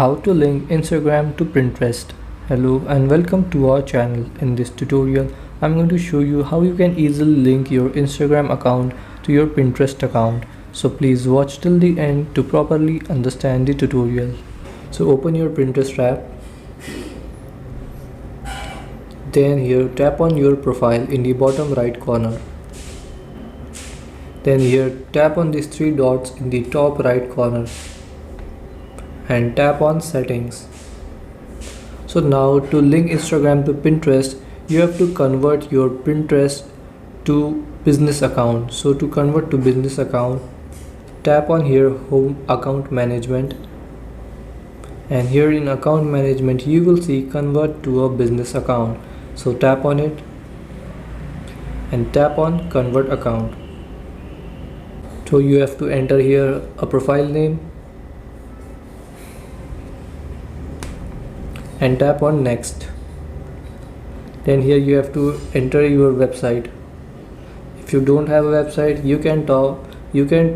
How to link Instagram to Pinterest. Hello and welcome to our channel. In this tutorial, I'm going to show you how you can easily link your Instagram account to your Pinterest account. So please watch till the end to properly understand the tutorial. So open your Pinterest app. Then here tap on your profile in the bottom right corner. Then here tap on these three dots in the top right corner and tap on settings. So now to link Instagram to Pinterest, you have to convert your Pinterest to business account. So to convert to business account, tap on here home account management, and here in account management you will see convert to a business account. So tap on it and tap on convert account. So you have to enter here a profile name and tap on next. Then here you have to enter your website. If you don't have a website, you can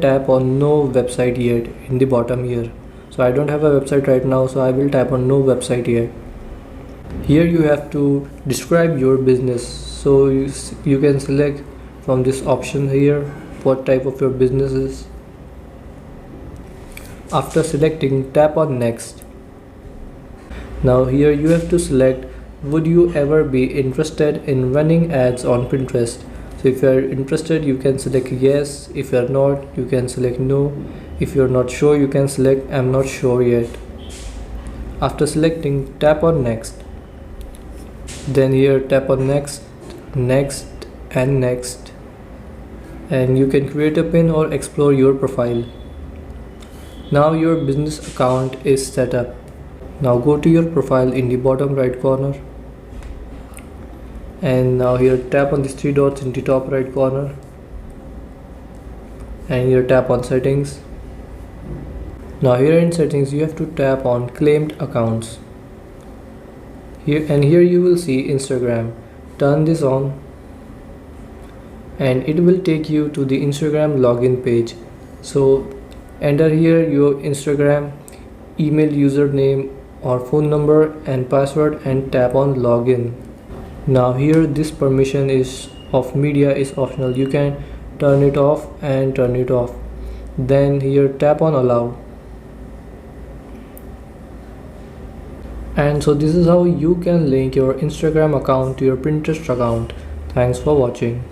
tap on no website yet in the bottom here. So I don't have a website right now, so I will tap on no website yet. Here you have to describe your business, so you can select from this option here what type of your business is. After selecting, tap on next. Now here you have to select, would you ever be interested in running ads on Pinterest? So if you are interested, you can select yes. If you are not, you can select no. If you are not sure, you can select I'm not sure yet. After selecting, tap on next. Then here tap on next, next and next, and you can create a pin or explore your profile. Now your business account is set up. Now go to your profile in the bottom right corner, and now here tap on these three dots in the top right corner, and here tap on settings. Now here in settings you have to tap on claimed accounts. Here you will see Instagram. Turn this on and it will take you to the Instagram login page. So enter here your Instagram email, username or phone number and password and tap on login. Now here this permission is of media is optional. You can turn it off and turn it off. Then here tap on allow. And so this is how you can link your Instagram account to your Pinterest account. Thanks for watching.